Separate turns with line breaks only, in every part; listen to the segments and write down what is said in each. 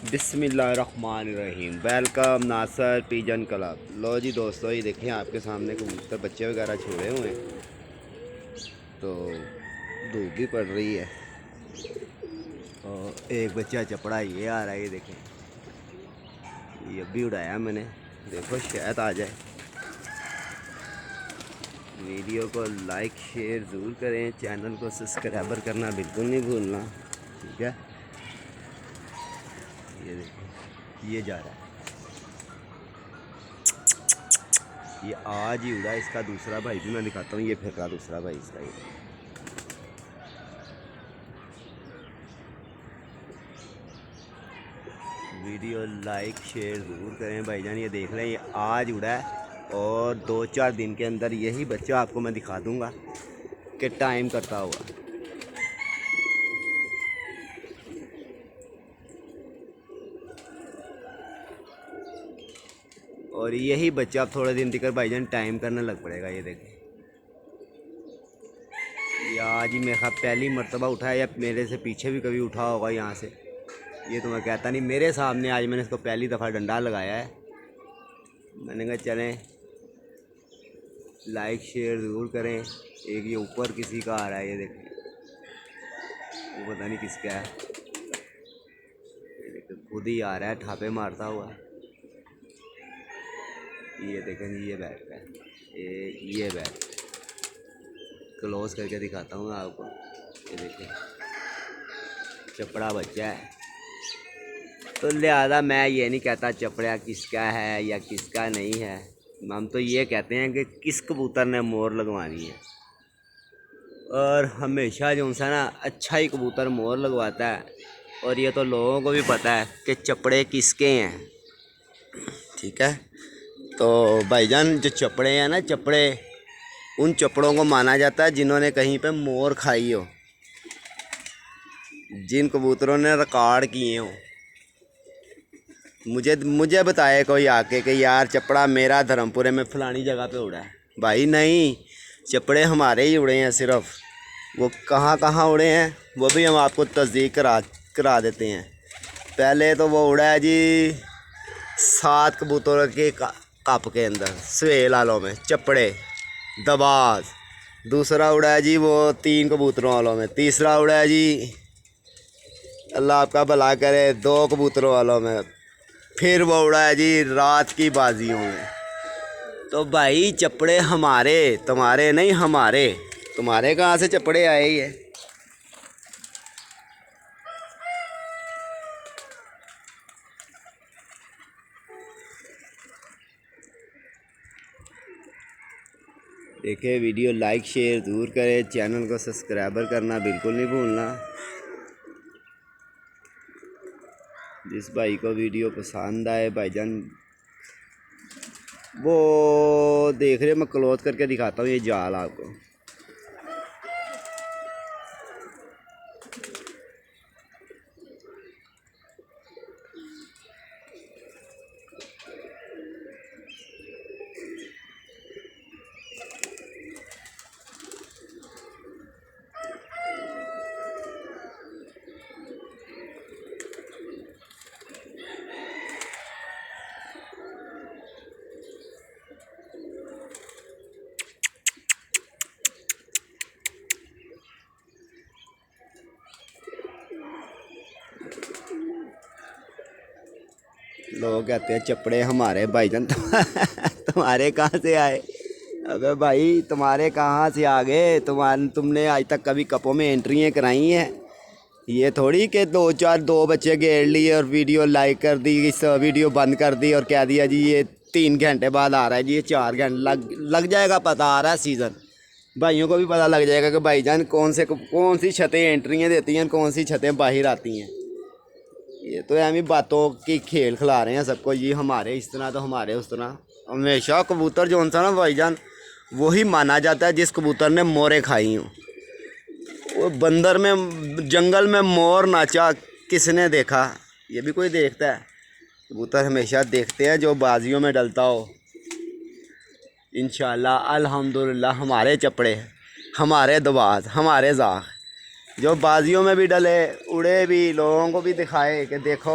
बिस्मिल्लाहिर्रहमानिर्रहीम। वेलकम नासर pigeon club. लो जी दोस्तों, ये देखें आपके सामने कबूतर बच्चे वगैरह छोड़े हुए हैं। तो धूप भी पड़ रही है और एक बच्चा चपड़ा ये आ रहा है, ये देखें। ये भी उड़ाया मैंने, देखो शायद आ जाए। वीडियो को लाइक शेयर ज़रूर करें, चैनल को सब्सक्राइबर करना बिल्कुल नहीं भूलना, ठीक है। ये देखो ये जा रहा है, ये आज ही उड़ा। इसका दूसरा भाई भी मैं दिखाता हूँ, ये फिर रहा दूसरा भाई इसका। ये वीडियो लाइक शेयर ज़रूर करें भाईजान। ये देख रहे हैं, ये आज उड़ा है और 2-4 दिन के अंदर यही बच्चा आपको मैं दिखा दूंगा कि टाइम करता हुआ। और यही बच्चा अब थोड़े दिन दिखकर भाईजान टाइम करने लग पड़ेगा। ये देखें, ये आज ही मेरे ख्याल पहली मर्तबा उठा है, या मेरे से पीछे भी कभी उठा होगा यहाँ से, ये तो मैं कहता नहीं। मेरे सामने आज मैंने इसको पहली दफ़ा डंडा लगाया है। मैंने कहा चलें लाइक शेयर ज़रूर करें। एक ये ऊपर किसी का आ रहा है, ये देखें, वो पता नहीं किसका है। ये देखें खुद ही आ रहा है ठापे मारता हुआ। ये देखें जी, ये बैठ का है, ये बैठ क्लोज करके दिखाता हूँ मैं आपको। ये देखें चपड़ा बच्चा है, तो लिहाजा मैं ये नहीं कहता चपड़ा किसका है या किसका नहीं है। हम तो ये कहते हैं कि किस कबूतर ने मोर लगवानी है। और हमेशा जो सा ना अच्छा ही कबूतर मोर लगवाता है। और ये तो लोगों को भी पता है कि चपड़े किसके हैं, ठीक है। तो भाईजान जो चपड़े हैं ना, चपड़े उन चपड़ों को माना जाता है जिन्होंने कहीं पे मोर खाई हो, जिन कबूतरों ने रिकॉर्ड किए हो। मुझे बताए कोई आके कि यार चपड़ा मेरा धर्मपुरे में फलानी जगह पे उड़ा है। भाई नहीं, चपड़े हमारे ही उड़े हैं सिर्फ। वो कहाँ कहाँ उड़े हैं वो भी हम आपको तस्दीक करा देते हैं। पहले तो वो उड़ा है जी 7 कबूतरों के कप के अंदर, सवेल वालों में चपड़े दबाज। दूसरा उड़ा है जी वो 3 कबूतरों वालों में। तीसरा उड़ा है जी, अल्लाह आपका भला करे, 2 कबूतरों वालों में। फिर वो उड़ा है जी रात की बाजियों में। तो भाई चपड़े हमारे, तुम्हारे नहीं, हमारे। तुम्हारे कहाँ से चपड़े आए ही है। देखिए वीडियो लाइक शेयर ज़रूर करें, चैनल को सब्सक्राइबर करना बिल्कुल नहीं भूलना। जिस भाई को वीडियो पसंद आए भाईजान, वो देख रहे, मैं क्लोज करके दिखाता हूँ ये जाल आपको। लोग कहते हैं चपड़े हमारे। भाईजान तुम्हारे कहाँ से आए? अबे भाई तुम्हारे कहाँ से आ गए? तुमने आज तक कभी कपों में एंट्रियाँ कराई हैं? ये थोड़ी कि 2 बच्चे घेर लिए और वीडियो लाइक कर दी, इस वीडियो बंद कर दी और कह दिया जी ये 3 घंटे बाद आ रहा है जी, ये 4 घंटे लग जाएगा पता। आ रहा है सीज़न, भाइयों को भी पता लग जाएगा कि भाईजान कौन सी छतें एंट्रियाँ देती हैं, कौन सी छतें बाहर आती हैं। ये तो एम ही बातों की खेल खिला रहे हैं सबको, ये हमारे इस तरह तो हमारे उस तरह। हमेशा कबूतर जो सा ना भाईजान वही माना जाता है जिस कबूतर ने मोरें खाई हों। वो बंदर में, जंगल में मोर नाचा किसने देखा? ये भी कोई देखता है? कबूतर हमेशा देखते हैं जो बाजियों में डलता हो। इंशाल्लाह अल्हम्दुलिल्लाह हमारे चपड़े, हमारे दबाज, हमारे जाख जो बाजियों में भी डले, उड़े भी, लोगों को भी दिखाए कि देखो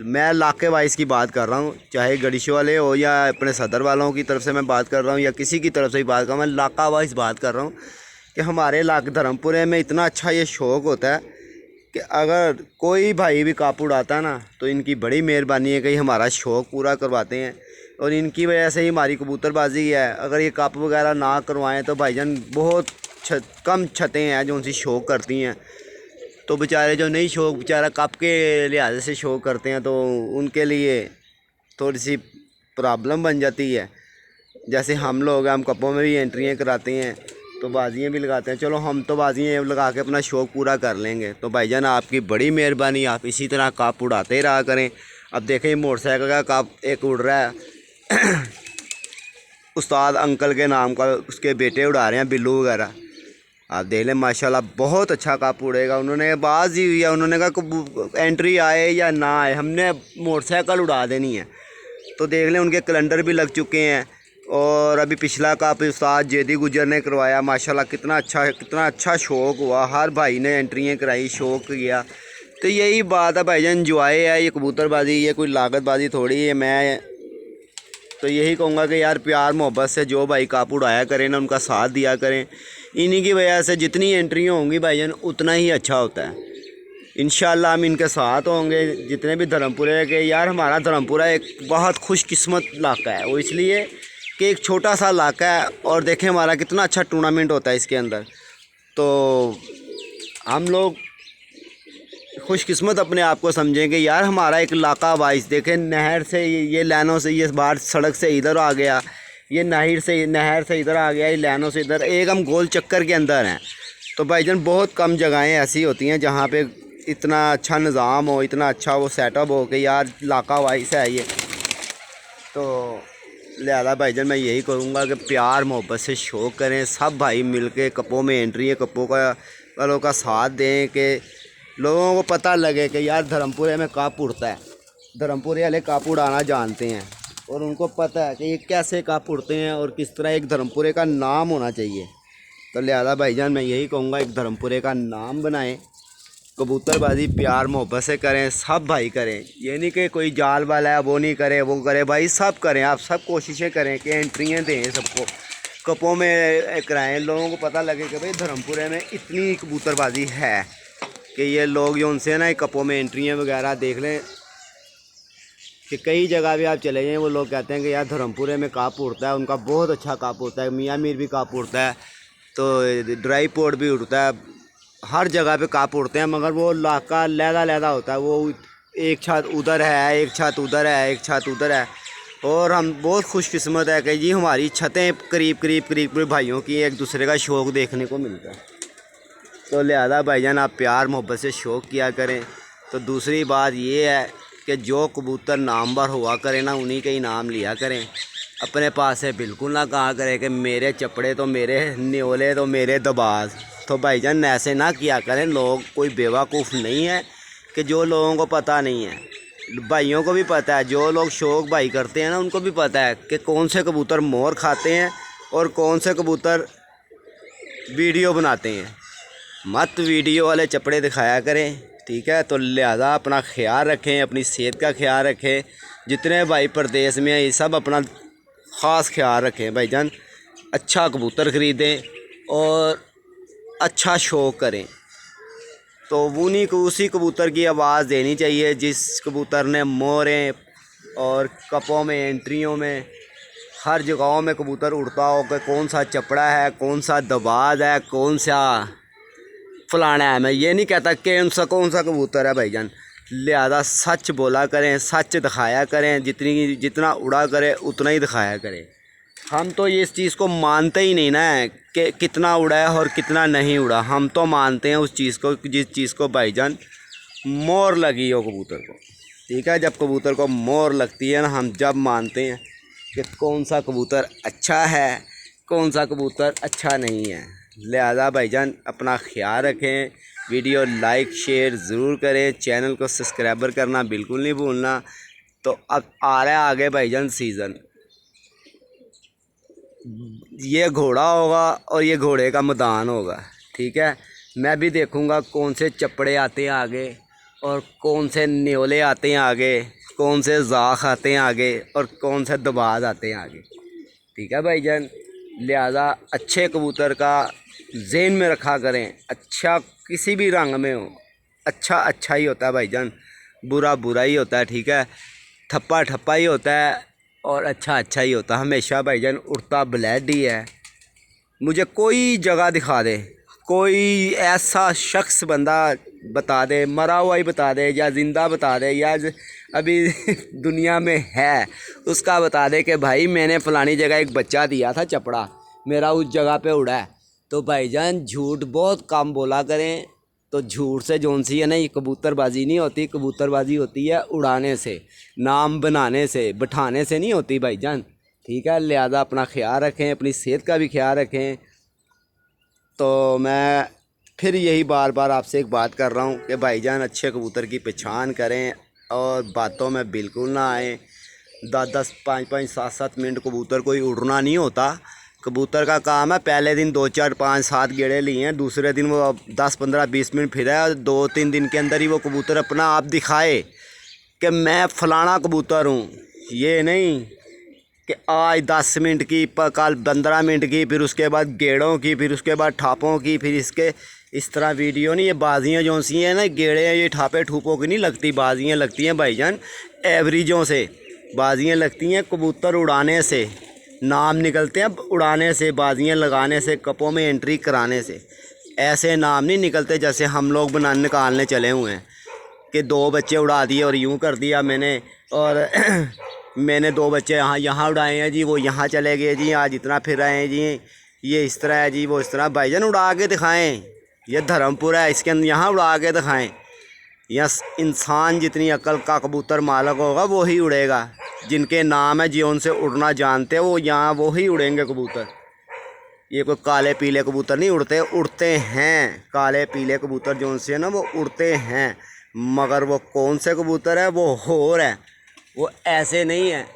मैं इलाके वाइज की बात कर रहा हूँ, चाहे गडिशे वाले हो या अपने सदर वालों की तरफ से मैं बात कर रहा हूँ या किसी की तरफ से ही बात कर रहा हूँ, मैं इलाका वाइज बात कर रहा हूँ कि हमारे इलाके धर्मपुरे में इतना अच्छा ये शौक़ होता है कि अगर कोई भाई भी काप उड़ाता है ना तो इनकी बड़ी मेहरबानी है कि हमारा शौक़ पूरा करवाते हैं और इनकी वजह से ही हमारी कबूतरबाजी है। अगर ये कप वगैरह ना करवाएं तो भाईजान बहुत कम छतें हैं जो उनसे शौक़ करती हैं, तो बेचारे जो नहीं शौक़ बेचारा कप के लिहाज से शौक़ करते हैं तो उनके लिए थोड़ी सी प्रॉब्लम बन जाती है। जैसे हम लोग हम कपों में भी एंट्रियाँ कराते हैं तो बाजियाँ भी लगाते हैं, चलो हम तो बाजियाँ लगा के अपना शौक़ पूरा कर लेंगे। तो भाईजान आपकी बड़ी मेहरबानी, आप इसी तरह कप उड़ाते ही रहा करें। अब देखें मोटरसाइकिल का कप एक उड़ रहा है उस्ताद अंकल के नाम का, उसके बेटे उड़ा रहे हैं बिल्लू वगैरह, आप देख लें माशाल्लाह बहुत अच्छा कप उड़ेगा। उन्होंने बाज ही हुई है, उन्होंने कहा एंट्री आए या ना आए हमने मोटरसाइकिल उड़ा देनी है। तो देख लें उनके कैलेंडर भी लग चुके हैं और अभी पिछला कप उस्ताद जेदी गुजर ने करवाया, माशाल्लाह कितना अच्छा शौक़ हुआ, हर भाई ने एंट्रियाँ कराई, शौक़ किया। तो यही बात है भाईजान, एंजॉय है ये कबूतरबाजी, ये कोई लागतबाजी थोड़ी है। मैं तो यही कहूँगा कि यार प्यार मोहब्बत से जो भाई कप उड़ाया करें ना, उनका साथ दिया करें। इन्हीं की वजह से जितनी एंट्रियाँ होंगी भाईजान उतना ही अच्छा होता है। इंशाल्लाह हम इनके साथ होंगे जितने भी धर्मपुरे के। यार हमारा धर्मपुरा एक बहुत खुशकिस्मत इलाका है, वो इसलिए कि एक छोटा सा इलाका है और देखें हमारा कितना अच्छा टूर्नामेंट होता है इसके अंदर। तो हम लोग खुशकिस्मत अपने आप को समझेंगे यार, हमारा एक इलाका वाइज देखें, नहर से ये लाइनों से ये बाहर सड़क से इधर आ गया, ये नहर से इधर आ गया, ये लाइनों से इधर, एक हम गोल चक्कर के अंदर हैं। तो भाईजान बहुत कम जगहें ऐसी होती हैं जहाँ पे इतना अच्छा निज़ाम हो, इतना अच्छा वो सेटअप हो कि यार इलाका वाइज है ये। तो लिहाजा भाईजान मैं यही करूँगा कि प्यार मोहब्बत से शौक़ करें, सब भाई मिल के कपों में एंट्री है, कपों का वालों का साथ दें कि लोगों को पता लगे कि यार धर्मपुरे में कप उड़ता है, धर्मपुरे वाले कप उड़ाना जानते हैं और उनको पता है कि ये कैसे कप उड़ते हैं और किस तरह एक धर्मपुरे का नाम होना चाहिए। तो लिहाजा भाईजान मैं यही कहूँगा एक धर्मपुरे का नाम बनाएं, कबूतरबाजी प्यार मोहब्बत से करें, सब भाई करें। ये नहीं कि कोई जाल वाला है वो नहीं करे वो करे, भाई सब करें, आप सब कोशिशें करें कि एंट्रियाँ दें, सबको कपों में कराएँ, लोगों को पता लगे कि भाई धर्मपुरे में इतनी कबूतरबाजी है कि ये लोग जो उनसे ना कपों में एंट्रियाँ वगैरह देख लें कि कई जगह भी आप चले जाएँ वो लोग कहते हैं कि यार धर्मपुरे में कप उड़ता है, उनका बहुत अच्छा कप होता है, मियाँ मीर भी कप उड़ता है, तो ड्राई पोर्ट भी उड़ता है, हर जगह पे कप उड़ते हैं, मगर वो इलाका लहदा होता है, वो एक छत उधर है, एक छत उधर है, एक छत उधर है। और हम बहुत खुशकिस्मत है कि जी हमारी छतें करीब भाइयों की एक दूसरे का शौक़ देखने को मिलता है। तो लिहाजा भाईजान आप प्यार मोहब्बत से शौक़ किया करें। तो दूसरी बात ये है कि जो कबूतर नामवर हुआ करें ना उन्हीं के ही नाम लिया करें, अपने पास से बिल्कुल ना कहा करें कि मेरे चपड़े तो मेरे न्योले तो मेरे दबाज। तो भाईजान ऐसे ना किया करें, लोग कोई बेवकूफ़ नहीं है कि जो लोगों को पता नहीं है, भाइयों को भी पता है, जो लोग शौक़ भाई करते हैं ना उनको भी पता है कि कौन से कबूतर मोर खाते हैं और कौन से कबूतर वीडियो बनाते हैं। मत वीडियो वाले चपड़े दिखाया करें, ठीक है। तो लिहाजा अपना ख्याल रखें, अपनी सेहत का ख्याल रखें। जितने भाई प्रदेश में हैं ये सब अपना ख़ास ख्याल रखें भाईजान, अच्छा कबूतर ख़रीदें और अच्छा शौक़ करें। तो उसी कबूतर की आवाज़ देनी चाहिए जिस कबूतर ने मोरें और कपों में एंट्रियों में हर जगहों में कबूतर उड़ता हो कि कौन सा चपड़ा है, कौन सा दबाज है, कौन सा फलाना है। मैं ये नहीं कहता कि कौन सा कबूतर है भाईजान, लिहाजा सच बोला करें, सच दिखाया करें, जितना उड़ा करे उतना ही दिखाया करें। हम तो ये इस चीज़ को मानते ही नहीं ना कि कितना उड़ा है और कितना नहीं उड़ा, हम तो मानते हैं उस चीज़ को जिस चीज़ को भाईजान मोर लगी हो कबूतर को, ठीक है। जब कबूतर को मोर लगती है ना, हम जब मानते हैं कि कौन सा कबूतर अच्छा है, कौन सा कबूतर अच्छा नहीं है। लिहाजा भाईजान अपना ख्याल रखें, वीडियो लाइक शेयर ज़रूर करें, चैनल को सब्सक्राइबर करना बिल्कुल नहीं भूलना। तो अब आ रहा है आगे भाईजान सीज़न, ये घोड़ा होगा और ये घोड़े का मैदान होगा, ठीक है। मैं भी देखूंगा कौन से चपड़े आते हैं आगे और कौन से न्योले आते हैं आगे, कौन से ज़ाख आते हैं आगे और कौन से दबाज आते हैं आगे। ठीक है भाईजान, लिहाजा अच्छे कबूतर का ज़हन में रखा करें। अच्छा किसी भी रंग में हो, अच्छा अच्छा ही होता है भाईजान, बुरा बुरा ही होता है। ठीक है, ठप्पा ठप्पा ही होता है और अच्छा अच्छा ही होता है हमेशा भाईजान। उड़ता ब्लैड ही है। मुझे कोई जगह दिखा दे, कोई ऐसा शख्स बंदा बता दे, मरा हुआ ही बता दे या ज़िंदा बता दे या अभी दुनिया में है उसका बता दे कि भाई मैंने फ़लानी जगह एक बच्चा दिया था चपड़ा, मेरा उस जगह पे उड़ा है। तो भाईजान झूठ बहुत कम बोला करें। तो झूठ से जोन सी है ना, ये कबूतरबाजी नहीं होती। कबूतरबाजी होती है उड़ाने से, नाम बनाने से, बिठाने से नहीं होती भाईजान। ठीक है, लिहाजा अपना ख्याल रखें, अपनी सेहत का भी ख्याल रखें। तो मैं फिर यही बार बार आपसे एक बात कर रहा हूँ कि भाईजान अच्छे कबूतर की पहचान करें और बातों में बिल्कुल ना आए। 10-10, 5-5, 7-7 मिनट कबूतर कोई उड़ना नहीं होता। कबूतर का काम है, पहले दिन 2, 4, 5, 7 गेड़े लिए हैं, दूसरे दिन वो 10, 15, 20 मिनट फिरा है और 2-3 दिन के अंदर ही वो कबूतर अपना आप दिखाए कि मैं फ़लाना कबूतर हूँ। ये नहीं कि आज 10 मिनट की, कल 15 मिनट की, फिर उसके बाद गेड़ों की, फिर उसके बाद ठापों की, फिर इसके इस तरह वीडियो नहीं। ये बाजियाँ जो सी हैं ना, गेड़े ये ठापे ठूपों की नहीं लगती, बाजियाँ लगती हैं भाईजान एवरेजों से। बाजियाँ लगती हैं कबूतर उड़ाने से, नाम निकलते हैं उड़ाने से, बाजियाँ लगाने से, कपों में एंट्री कराने से। ऐसे नाम नहीं निकलते जैसे हम लोग निकालने चले हुए हैं कि 2 बच्चे उड़ा दिए और यूँ कर दिया मैंने, और मैंने 2 बच्चे यहाँ उड़ाए हैं जी, वो यहाँ चले गए जी, आज इतना फिर आए हैं जी, ये इस तरह है जी, वो इस तरह। भाईजान उड़ा के दिखाएं, ये धर्मपुर है, इसके अंदर यहाँ उड़ा के दिखाएं। या इंसान जितनी अक्ल का कबूतर मालक होगा वो ही उड़ेगा। जिनके नाम है, जो उनसे उड़ना जानते हैं, वो यहाँ वो ही उड़ेंगे कबूतर। ये कोई काले पीले कबूतर नहीं उड़ते, उड़ते हैं काले पीले कबूतर जो उनसे है ना, वो उड़ते हैं। मगर वो कौन से कबूतर है, वो होर है। वो ऐसे नहीं है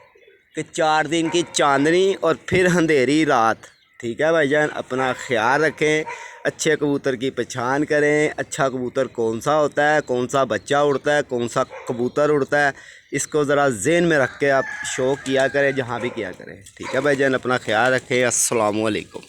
कि 4 दिन की चांदनी और फिर अंधेरी रात। ठीक है भाईजान, अपना ख्याल रखें, अच्छे कबूतर की पहचान करें। अच्छा कबूतर कौन सा होता है, कौन सा बच्चा उड़ता है, कौन सा कबूतर उड़ता है, इसको ज़रा ज़हन में रख के आप शौक़ किया करें, जहाँ भी किया करें। ठीक है भाईजान, अपना ख्याल रखें। अस्सलामु अलैकुम।